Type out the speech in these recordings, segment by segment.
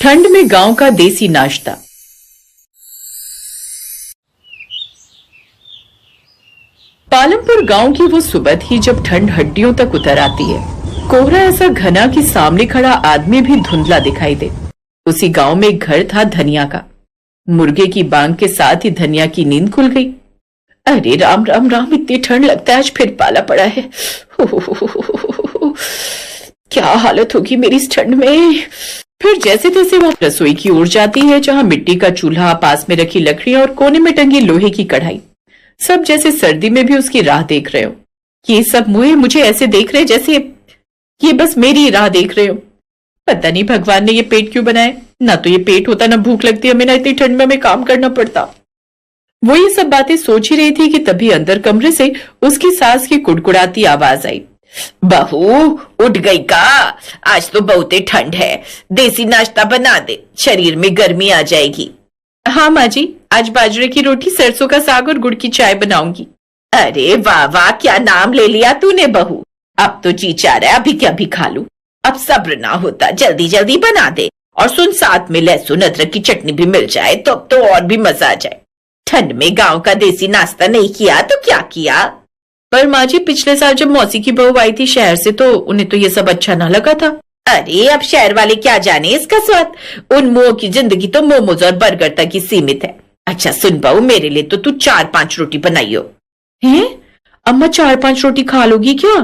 ठंड में गांव का देसी नाश्ता। पालमपुर गांव की वो सुबह थी जब ठंड हड्डियों तक उतर आती है। कोहरा ऐसा घना कि सामने खड़ा आदमी भी धुंधला दिखाई दे। उसी गांव में एक घर था धनिया का। मुर्गे की बांग के साथ ही धनिया की नींद खुल गई। अरे राम राम राम, इतनी ठंड लगता है आज फिर पाला पड़ा है। क्या हालत होगी मेरी इस ठंड में। फिर जैसे तैसे वह रसोई की ओर जाती है, जहां मिट्टी का चूल्हा, पास में रखी लकड़ियां और कोने में टंगी लोहे की कढ़ाई, सब जैसे सर्दी में भी उसकी राह देख रहे हो। ये सब मुझे ऐसे देख रहे जैसे ये बस मेरी राह देख रहे हो। पता नहीं भगवान ने ये पेट क्यों बनाए। ना तो ये पेट होता, ना भूख लगती हमें, ना इतनी ठंड में हमें काम करना पड़ता। वो ये सब बातें सोच ही रही थी कि तभी अंदर कमरे से उसकी सास की कुड़कुड़ाती आवाज आई। बहू उठ गई का? आज तो बहुते ठंड है, देसी नाश्ता बना दे, शरीर में गर्मी आ जाएगी। हाँ माँ जी, आज बाजरे की रोटी, सरसों का साग और गुड़ की चाय बनाऊंगी। अरे वाह वाह, क्या नाम ले लिया तूने बहू। अब तो जी चाह रहा है अभी क्या भी खा लूं। अब सब्र ना होता, जल्दी जल्दी बना दे। और सुन, साथ में लहसुन अदरक की चटनी भी मिल जाए तो अब तो और भी मजा आ जाए। ठंड में गांव का देसी नाश्ता नहीं किया तो क्या किया? पर माँ जी, पिछले साल जब मौसी की बहू आई थी शहर से तो उन्हें तो ये सब अच्छा ना लगा था। अरे अब शहर वाले क्या जाने इसका स्वाद। उन मुंहों की जिंदगी तो मोमोज और बर्गर तक ही सीमित है। अच्छा सुन बहू, मेरे लिए तो तू 4-5 रोटी बनाइयो। हैं? अम्मा 4-5 रोटी खा लोगी क्या?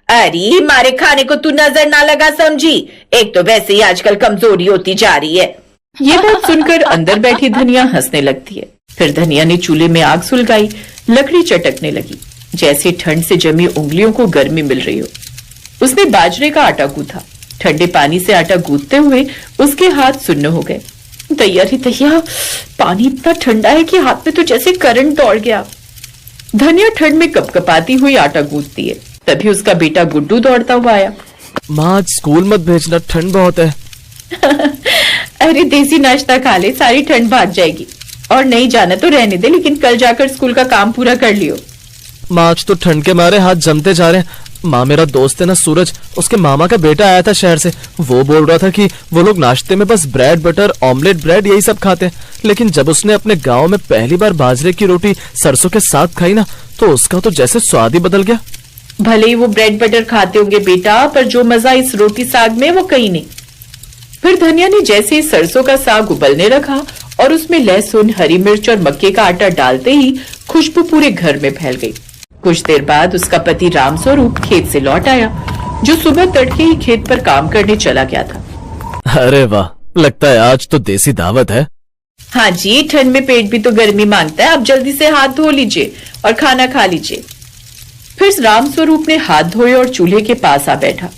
अरे मारे खाने को तू नजर ना लगा समझी। एक तो वैसे ही आजकल कमजोरी होती जा रही है। ये बात सुनकर अंदर बैठी धनिया हंसने लगती है। फिर धनिया ने चूल्हे में आग सुलगाई, लकड़ी चटकने लगी, जैसे ठंड से जमी उंगलियों को गर्मी मिल रही हो। उसने बाजरे का आटा गूंथा। ठंडे पानी से आटा गूंथते हुए उसके हाथ सुन्न हो गए। दैया रे दैया, पानी इतना ठंडा है कि हाथ में तो जैसे करंट दौड़ गया। धनिया ठंड में कपकपाती हुई आटा गूंथती है। तभी उसका बेटा गुड्डू दौड़ता हुआ आया। माँ, आज स्कूल मत भेजना, ठंड बहुत है। अरे देसी नाश्ता खा ले, सारी ठंड भाग जाएगी। और नहीं जाना तो रहने दे, लेकिन कल जाकर स्कूल का काम पूरा कर लियो। माँ, आज तो ठंड के मारे हाथ जमते जा रहे हैं। माँ, मेरा दोस्त है ना सूरज, उसके मामा का बेटा आया था शहर से। वो बोल रहा था कि वो लोग नाश्ते में बस ब्रेड बटर, ऑमलेट ब्रेड यही सब खाते हैं। लेकिन जब उसने अपने गांव में पहली बार बाजरे की रोटी सरसों के साथ खाई ना, तो उसका तो जैसे स्वाद ही बदल गया। भले ही वो ब्रेड बटर खाते होंगे बेटा, पर जो मजा इस रोटी साग में वो कहीं नहीं। फिर धनिया ने जैसे ही सरसों का साग उबलने रखा और उसमें लहसुन, हरी मिर्च और मक्के का आटा डालते ही खुशबू पूरे घर में फैल गई। कुछ देर बाद उसका पति रामस्वरूप खेत से लौट आया, जो सुबह तड़के ही खेत पर काम करने चला गया था। अरे वाह, लगता है आज तो देसी दावत है। हाँ जी, ठंड में पेट भी तो गर्मी मांगता है। अब जल्दी से हाथ धो लीजिए और खाना खा लीजिए। फिर रामस्वरूप ने हाथ धोए और चूल्हे के पास आ बैठा।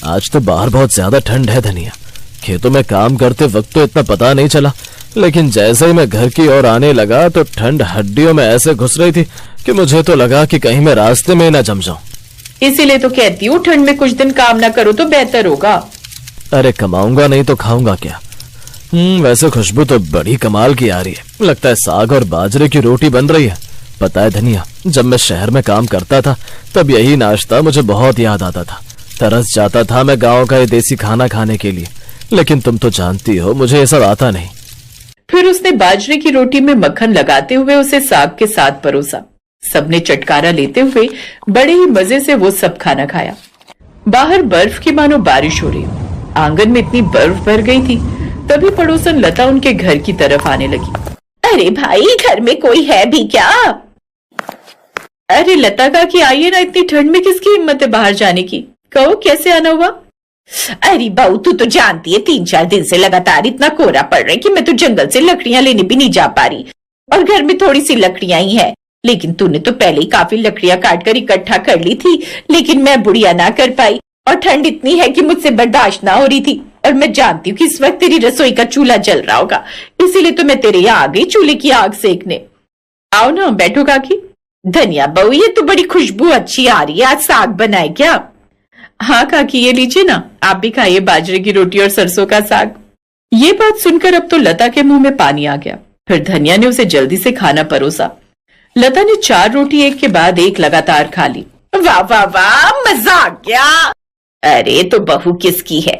आज तो बाहर बहुत ज्यादा ठंड है धनिया। खेतों में काम करते वक्त तो इतना पता नहीं चला, लेकिन जैसे ही मैं घर की ओर आने लगा तो ठंड हड्डियों में ऐसे घुस रही थी कि मुझे तो लगा कि कहीं मैं रास्ते में ना जम जाऊं। इसीलिए तो कहती हूँ ठंड में कुछ दिन काम ना करो तो बेहतर होगा। अरे कमाऊंगा नहीं तो खाऊंगा क्या? वैसे खुशबू तो बड़ी कमाल की आ रही है। लगता है साग और बाजरे की रोटी बन रही है। पता है धनिया, जब मैं शहर में काम करता था तब यही नाश्ता मुझे बहुत याद आता था। तरस जाता था मैं गाँव का ये देसी खाना खाने के लिए। लेकिन तुम तो जानती हो मुझे ये सब आता नहीं। फिर उसने बाजरे की रोटी में मक्खन लगाते हुए उसे साग के साथ परोसा। सबने चटकारा लेते हुए बड़े ही मजे से वो सब खाना खाया। बाहर बर्फ की मानो बारिश हो रही हो। आंगन में इतनी बर्फ भर गई थी। तभी पड़ोसन लता उनके घर की तरफ आने लगी। अरे भाई, घर में कोई है भी क्या? अरे लता काकी आइए ना, इतनी ठंड में किसकी हिम्मत है बाहर जाने की? कहो कैसे आना हुआ? अरे बहू, तू तो जानती है 3-4 दिन से लगातार इतना कोहरा पड़ रहा है कि मैं तो जंगल से लकड़ियां लेने भी नहीं जा पा रही। और घर में थोड़ी सी लकड़ियां ही है। लेकिन तूने तो पहले ही काफी लकड़ियां काट कर इकट्ठा कर ली थी, लेकिन मैं बुढ़िया ना कर पाई। और ठंड इतनी है कि मुझसे बर्दाश्त ना हो रही थी। और मैं जानती हूँ कि इस वक्त तेरी रसोई का चूल्हा जल रहा होगा, इसीलिए तो मैं तेरे यहाँ आ गई चूल्हे की आग सेकने। आओ ना, बैठो काकी। धनिया बहू, ये तो बड़ी खुशबू अच्छी आ रही है। आज साग बनाए क्या? हाँ काकी, ये लीजिए ना, आप भी खाइए बाजरे की रोटी और सरसों का साग। ये बात सुनकर अब तो लता के मुंह में पानी आ गया। फिर धनिया ने उसे जल्दी से खाना परोसा। लता ने 4 रोटी एक के बाद एक लगातार खा ली। वाह वाह वाह, मजा आ गया। अरे तो बहू किसकी है?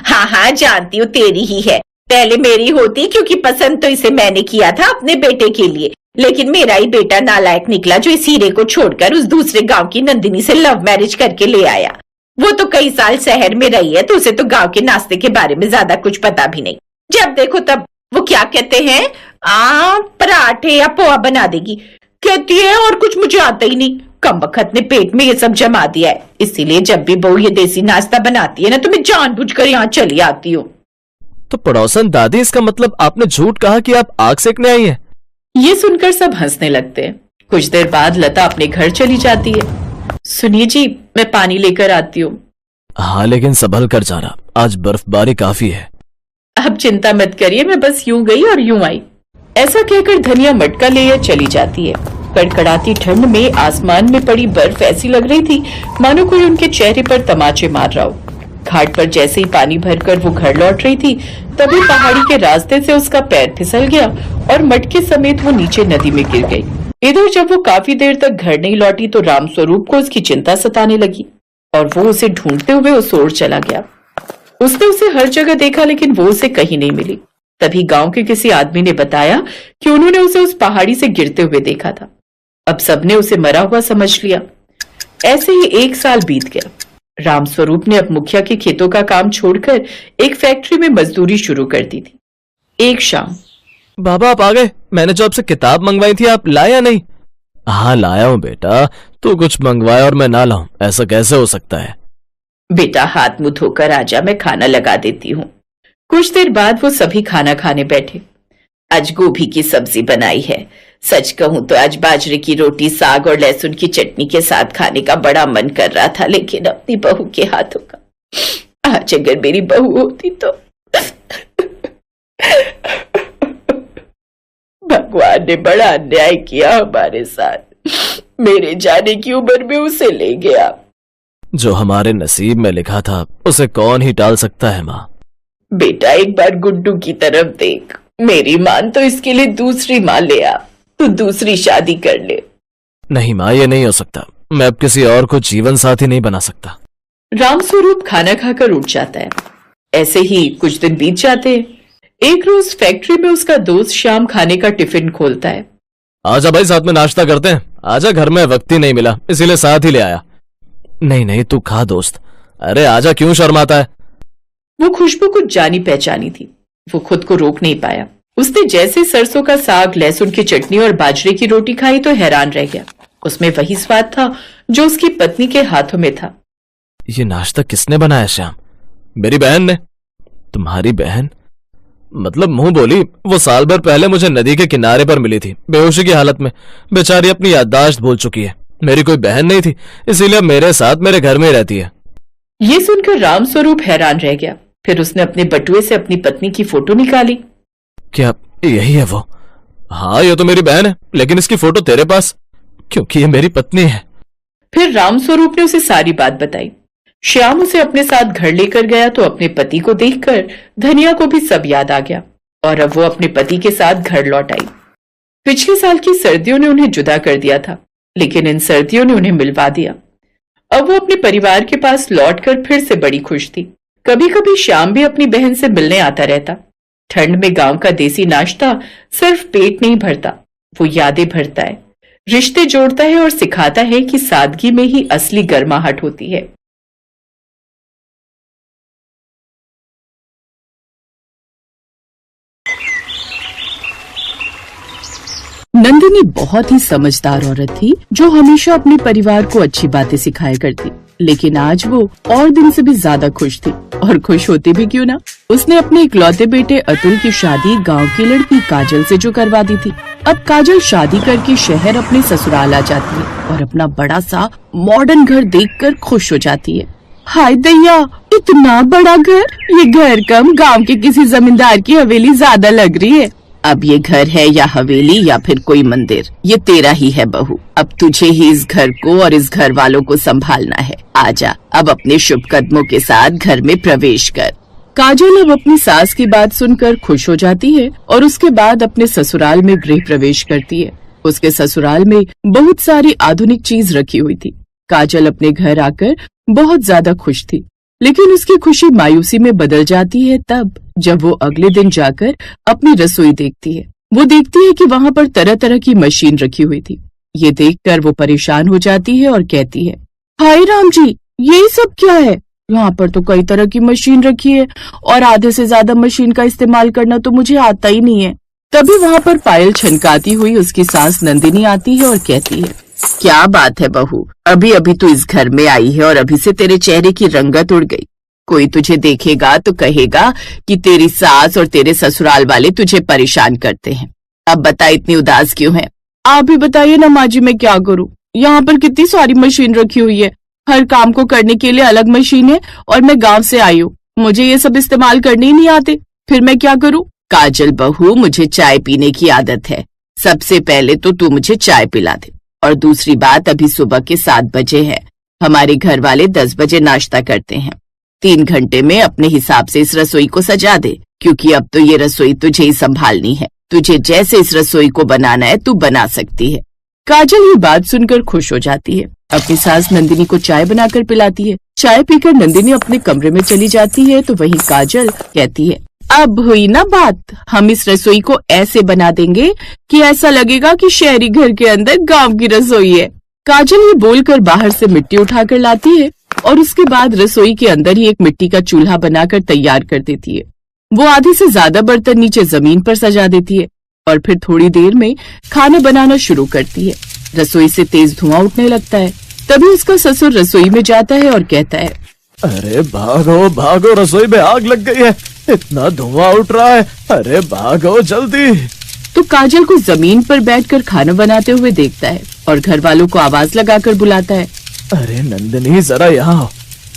हाँ हाँ जानती हूँ, तेरी ही है। पहले मेरी होती, क्योंकि पसंद तो इसे मैंने किया था अपने बेटे के लिए, लेकिन मेरा ही बेटा नालायक निकला जो इस हीरे को छोड़कर उस दूसरे गांव की नंदिनी से लव मैरिज करके ले आया। वो तो कई साल शहर में रही है, तो उसे तो गांव के नाश्ते के बारे में ज्यादा कुछ पता भी नहीं। जब देखो तब वो क्या कहते हैं, पराठे या पोहा बना देगी कहती है, और कुछ मुझे आता ही नहीं। कमबख्त ने पेट में ये सब जमा दिया है, इसीलिए जब भी बहू ये देसी नाश्ता बनाती है ना, तो मैं जानबूझकर यहाँ चली आती हूँ। तो पड़ोसन दादी, इसका मतलब आपने झूठ कहा कि आप आग सेकने आई हैं? ये सुनकर सब हंसने लगते हैं। कुछ देर बाद लता अपने घर चली जाती है। सुनिए जी, मैं पानी लेकर आती हूँ। हाँ, लेकिन संभल कर जाना, आज बर्फबारी काफी है। अब चिंता मत करिए, मैं बस यूं गई और यूं आई। ऐसा कहकर धनिया मटका ले चली जाती है। कड़कड़ाती ठंड में आसमान में पड़ी बर्फ ऐसी लग रही थी मानो कोई उनके चेहरे पर तमाचे मार रहा हो। घाट पर जैसे ही पानी भरकर वो घर लौट रही थी, तभी पहाड़ी के रास्ते से उसका पैर फिसल गया और मटके समेत वो नीचे नदी में गिर गई। इधर जब वो काफी देर तक घर नहीं लौटी तो रामस्वरूप को उसकी चिंता सताने लगी और वो उसे ढूंढते हुए उस ओर चला गया। उसने उसे हर जगह देखा, लेकिन वो उसे कहीं नहीं मिली। तभी गांव के किसी आदमी ने बताया कि उन्होंने उसे उस पहाड़ी से गिरते हुए देखा था। अब सबने उसे मरा हुआ समझ लिया। ऐसे ही 1 साल बीत गया। रामस्वरूप ने अब मुखिया के खेतों का काम छोड़कर एक फैक्ट्री में मजदूरी शुरू कर दी थी। एक शाम, बाबा आप आ गए। मैंने जो आपसे किताब मंगवाई थी, आप लाया नहीं? हाँ लाया हूँ बेटा, तू कुछ मंगवाया और मैं ना लाऊं, ऐसा कैसे हो सकता है? बेटा हाथ मुंह धोकर आजा, मैं खाना लगा देती हूँ। कुछ देर बाद वो सभी खाना खाने बैठे। आज गोभी की सब्जी बनाई है। सच कहूं तो आज बाजरे की रोटी, साग और लहसुन की चटनी के साथ खाने का बड़ा मन कर रहा था, लेकिन अपनी बहू के हाथों का। आज अगर मेरी बहू होती तो। भगवान ने बड़ा अन्याय किया हमारे साथ। मेरे जाने की उम्र में उसे ले गया। जो हमारे नसीब में लिखा था उसे कौन ही टाल सकता है माँ। बेटा एक बार गुड्डू की तरफ देख, मेरी मान तो इसके लिए दूसरी माँ ले आ, तू दूसरी शादी कर ले। नहीं माँ, ये नहीं हो सकता। मैं अब किसी और को जीवन साथी नहीं बना सकता। रामस्वरूप खाना खाकर उठ जाता है। ऐसे ही कुछ दिन बीत जाते हैं। एक रोज फैक्ट्री में उसका दोस्त श्याम खाने का टिफिन खोलता है। आजा भाई, साथ में नाश्ता करते हैं। आजा, घर में वक्त ही नहीं मिला, इसीलिए साथ ही ले आया। नहीं नहीं, तू खा दोस्त। अरे आजा, क्यों शर्माता है? वो खुशबू कुछ जानी पहचानी थी। वो खुद को रोक नहीं पाया। उसने जैसे सरसों का साग, लहसुन की चटनी और बाजरे की रोटी खाई तो हैरान रह गया। उसमें वही स्वाद था जो उसकी पत्नी के हाथों में था। ये नाश्ता किसने बनाया श्याम? मेरी बहन ने। तुम्हारी बहन? मतलब मुंह बोली। वो साल भर पहले मुझे नदी के किनारे पर मिली थी, बेहोशी की हालत में। बेचारी अपनी याददाश्त भूल चुकी है। मेरी कोई बहन नहीं थी, इसीलिए मेरे साथ मेरे घर में रहती है। ये सुनकर रामस्वरूप हैरान रह गया। फिर उसने अपने बटुए से अपनी पत्नी की फोटो निकाली। क्या यही है वो? हाँ, ये तो मेरी बहन है, लेकिन इसकी फोटो तेरे पास? क्योंकि ये मेरी पत्नी है। फिर रामस्वरूप ने उसे सारी बात बताई। श्याम उसे अपने साथ घर लेकर गया तो अपने पति को देखकर धनिया को भी सब याद आ गया और अब वो अपने पति के साथ घर लौट आई। पिछले साल की सर्दियों ने उन्हें जुदा कर दिया था, लेकिन इन सर्दियों ने उन्हें मिलवा दिया। अब वो अपने परिवार के पास लौटकर फिर से बड़ी खुश थी। कभी कभी श्याम भी अपनी बहन से मिलने आता रहता। ठंड में गांव का देसी नाश्ता सिर्फ पेट नहीं भरता, वो यादें भरता है, रिश्ते जोड़ता है और सिखाता है कि सादगी में ही असली गर्माहट होती है। नंदिनी बहुत ही समझदार औरत थी जो हमेशा अपने परिवार को अच्छी बातें सिखाया करती, लेकिन आज वो और दिन से भी ज्यादा खुश थी। और खुश होती भी क्यों ना, उसने अपने इकलौते बेटे अतुल की शादी गांव की लड़की काजल से जो करवा दी थी। अब काजल शादी करके शहर अपने ससुराल आ जाती है और अपना बड़ा सा मॉडर्न घर देखकर खुश हो जाती है। हाय दैया, इतना बड़ा घर! ये घर कम गांव के किसी जमींदार की हवेली ज्यादा लग रही है। अब ये घर है या हवेली या फिर कोई मंदिर, ये तेरा ही है बहू। अब तुझे ही इस घर को और इस घर वालों को संभालना है। आजा, अब अपने शुभ कदमों के साथ घर में प्रवेश कर। काजल अब अपनी सास की बात सुनकर खुश हो जाती है और उसके बाद अपने ससुराल में गृह प्रवेश करती है। उसके ससुराल में बहुत सारी आधुनिक चीज रखी हुई थी। काजल अपने घर आकर बहुत ज्यादा खुश थी, लेकिन उसकी खुशी मायूसी में बदल जाती है तब जब वो अगले दिन जाकर अपनी रसोई देखती है। वो देखती है कि वहाँ पर तरह तरह की मशीन रखी हुई थी। ये देखकर वो परेशान हो जाती है और कहती है, हाय राम जी, ये सब क्या है? यहाँ पर तो कई तरह की मशीन रखी है और आधे से ज्यादा मशीन का इस्तेमाल करना तो मुझे आता ही नहीं है। तभी वहाँ पर पायल छनकाती हुई उसकी सास नंदिनी आती है और कहती है, क्या बात है बहू, अभी अभी तू इस घर में आई है और अभी से तेरे चेहरे की रंगत उड़ गई। कोई तुझे देखेगा तो कहेगा कि तेरी सास और तेरे ससुराल वाले तुझे परेशान करते हैं। अब बता, इतनी उदास क्यों है? आप ही बताइए ना माँ जी, मैं क्या करूँ? यहाँ पर कितनी सारी मशीन रखी हुई है, हर काम को करने के लिए अलग मशीन है और मैं गांव से आई हूँ, मुझे ये सब इस्तेमाल करने ही नहीं आते, फिर मैं क्या करूँ? काजल बहू, मुझे चाय पीने की आदत है। सबसे पहले तो तू मुझे चाय पिला दे, और दूसरी बात, अभी सुबह के 7 बजे है, हमारे घर वाले 10 बजे नाश्ता करते हैं। 3 घंटे में अपने हिसाब से इस रसोई को सजा दे, क्योंकि अब तो ये रसोई तुझे ही संभालनी है। तुझे जैसे इस रसोई को बनाना है तू बना सकती है। काजल ये बात सुनकर खुश हो जाती है, अपनी सास नंदिनी को चाय बनाकर पिलाती है। चाय पीकर नंदिनी अपने कमरे में चली जाती है तो वहीं काजल कहती है, अब हुई ना बात, हम इस रसोई को ऐसे बना देंगे कि ऐसा लगेगा कि शहरी घर के अंदर गांव की रसोई है। काजल ये बोलकर बाहर से मिट्टी उठाकर लाती है और उसके बाद रसोई के अंदर ही एक मिट्टी का चूल्हा बनाकर तैयार कर देती है। वो आधे से ज्यादा बर्तन नीचे जमीन पर सजा देती है और फिर थोड़ी देर में खाना बनाना शुरू करती है। रसोई से तेज धुआं उठने लगता है। तभी उसका ससुर रसोई में जाता है और कहता है, अरे भागो भागो, रसोई में आग लग गई है, इतना धुआं उठ रहा है, अरे भागो जल्दी। तो काजल को जमीन पर बैठकर खाना बनाते हुए देखता है और घर वालों को आवाज लगाकर बुलाता है, अरे नंदिनी, जरा यहाँ आओ,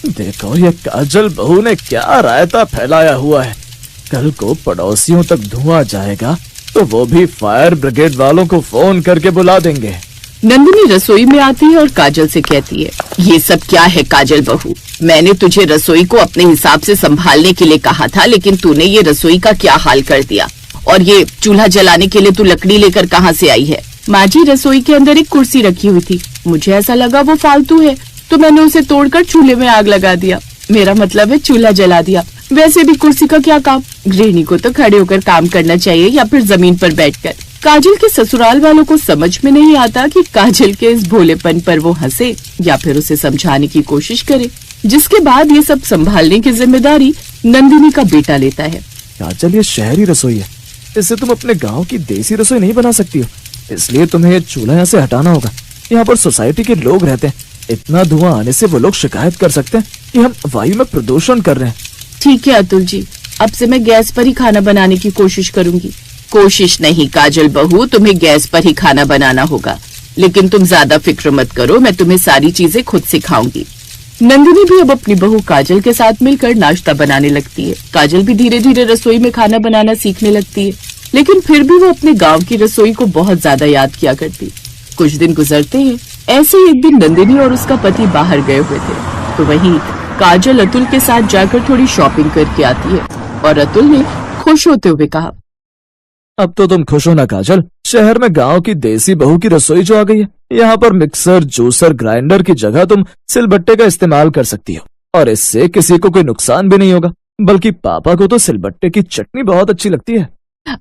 देखो ये काजल बहू ने क्या रायता फैलाया हुआ है। कल को पड़ोसियों तक धुआं जाएगा तो वो भी फायर ब्रिगेड वालों को फोन करके बुला देंगे। नंदिनी रसोई में आती है और काजल से कहती है, ये सब क्या है काजल बहू? मैंने तुझे रसोई को अपने हिसाब से संभालने के लिए कहा था, लेकिन तूने ये रसोई का क्या हाल कर दिया। और ये चूल्हा जलाने के लिए तू लकड़ी लेकर कहाँ से आई है? माँ जी, रसोई के अंदर एक कुर्सी रखी हुई थी, मुझे ऐसा लगा वो फालतू है तो मैंने उसे तोड़कर चूल्हे में आग लगा दिया। मेरा मतलब है चूल्हा जला दिया। वैसे भी कुर्सी का क्या काम, गृहिणी को तो खड़े होकर काम करना चाहिए या फिर जमीन पर बैठकर। काजल के ससुराल वालों को समझ में नहीं आता कि काजल के इस भोलेपन पर वो हंसे या फिर उसे समझाने की कोशिश करे, जिसके बाद ये सब संभालने की जिम्मेदारी नंदिनी का बेटा लेता है। काजल, ये शहरी रसोई है, इससे तुम अपने गांव की देसी रसोई नहीं बना सकती हो, इसलिए तुम्हें ये चूल्हा यहाँ से हटाना होगा। यहाँ पर सोसाइटी के लोग रहते हैं, इतना धुआं आने से वो लोग शिकायत कर सकते हैं कि हम वायु में प्रदूषण कर रहे हैं। ठीक है अतुल जी, अब से मैं गैस पर ही खाना बनाने की कोशिश करूंगी। कोशिश नहीं काजल बहू, तुम्हें गैस पर ही खाना बनाना होगा, लेकिन तुम ज्यादा फिक्र मत करो, मैं तुम्हें सारी चीजें खुद सिखाऊंगी। नंदिनी भी अब अपनी बहू काजल के साथ मिलकर नाश्ता बनाने लगती है। काजल भी धीरे धीरे रसोई में खाना बनाना सीखने लगती है, लेकिन फिर भी वो अपने गांव की रसोई को बहुत ज्यादा याद किया करती। कुछ दिन गुजरते हैं। ऐसे ही एक दिन नंदिनी और उसका पति बाहर गए हुए थे, तो वहीं काजल अतुल के साथ जाकर थोड़ी शॉपिंग करके आती है और अतुल ने खुश होते हुए कहा, अब तो तुम खुश हो ना काजल, शहर में गांव की देसी बहू की रसोई जो आ गई है। यहाँ पर मिक्सर, जूसर, ग्राइंडर की जगह तुम सिलबट्टे का इस्तेमाल कर सकती हो और इससे किसी को कोई नुकसान भी नहीं होगा। बल्कि पापा को तो सिलबट्टे की चटनी बहुत अच्छी लगती है।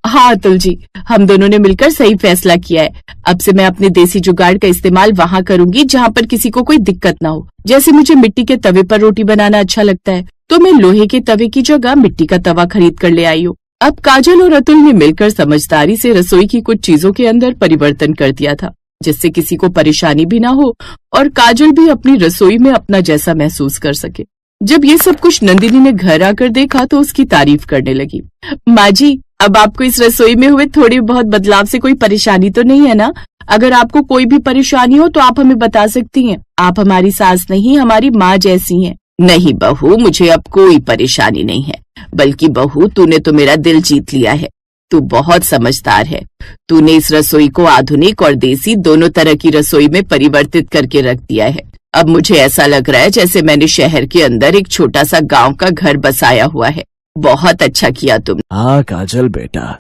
हाँ अतुल जी, हम दोनों ने मिलकर सही फैसला किया है। अब से मैं अपने देसी जुगाड़ का इस्तेमाल वहाँ करूंगी जहाँ पर किसी को कोई दिक्कत ना हो। जैसे मुझे मिट्टी के तवे पर रोटी बनाना अच्छा लगता है, तो मैं लोहे के तवे की जगह मिट्टी का तवा खरीद कर ले आई हूँ। अब काजल और अतुल ने मिलकर समझदारी से रसोई की कुछ चीजों के अंदर परिवर्तन कर दिया था, जिससे किसी को परेशानी भी ना हो और काजल भी अपनी रसोई में अपना जैसा महसूस कर सके। जब ये सब कुछ नंदिनी ने घर आकर देखा तो उसकी तारीफ करने लगी। माँ जी, अब आपको इस रसोई में हुए थोड़ी बहुत बदलाव से कोई परेशानी तो नहीं है ना? अगर आपको कोई भी परेशानी हो तो आप हमें बता सकती हैं। आप हमारी सास नहीं, हमारी माँ जैसी हैं। नहीं बहू, मुझे अब कोई परेशानी नहीं है। बल्कि बहू, तूने तो मेरा दिल जीत लिया है। तू बहुत समझदार है। तूने इस रसोई को आधुनिक और देसी दोनों तरह की रसोई में परिवर्तित करके रख दिया है। अब मुझे ऐसा लग रहा है जैसे मैंने शहर के अंदर एक छोटा सा गांव का घर बसाया हुआ है। बहुत अच्छा किया तुम। हाँ काजल बेटा,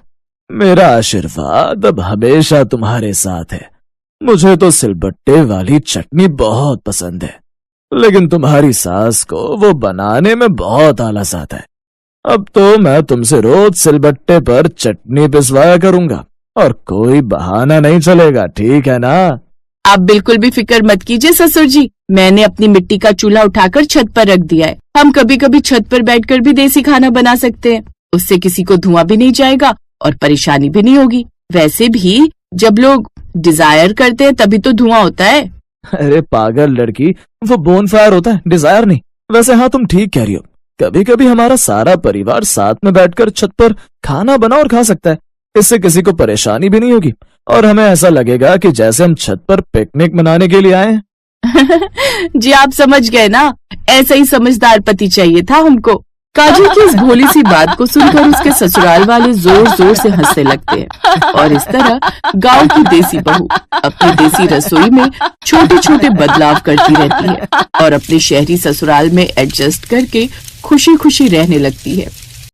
मेरा आशीर्वाद अब हमेशा तुम्हारे साथ है। मुझे तो सिलबट्टे वाली चटनी बहुत पसंद है, लेकिन तुम्हारी सास को वो बनाने में बहुत आलस आता है। अब तो मैं तुमसे रोज सिलबट्टे पर चटनी पिसवाया करूंगा और कोई बहाना नहीं चलेगा, ठीक है ना? आप बिल्कुल भी फिक्र मत कीजिए ससुर जी, मैंने अपनी मिट्टी का चूल्हा उठाकर छत पर रख दिया है। हम कभी कभी छत पर बैठकर भी देसी खाना बना सकते हैं, उससे किसी को धुआं भी नहीं जाएगा और परेशानी भी नहीं होगी। वैसे भी जब लोग डिजायर करते हैं तभी तो धुआं होता है। अरे पागल लड़की, वो बोनफायर होता है, डिजायर नहीं। वैसे हाँ, तुम ठीक कह रही हो, कभी कभी हमारा सारा परिवार साथ में बैठकर छत पर खाना बना और खा सकता है। इससे किसी को परेशानी भी नहीं होगी और हमें ऐसा लगेगा कि जैसे हम छत पर पिकनिक मनाने के लिए आए हैं। जी आप समझ गए ना, ऐसा ही समझदार पति चाहिए था हमको। काजल की इस भोली सी बात को सुनकर उसके ससुराल वाले जोर जोर से हंसने लगते हैं और इस तरह गांव की देसी बहू अपनी देसी रसोई में छोटे छोटे बदलाव करती रहती है और अपने शहरी ससुराल में एडजस्ट करके खुशी खुशी रहने लगती है।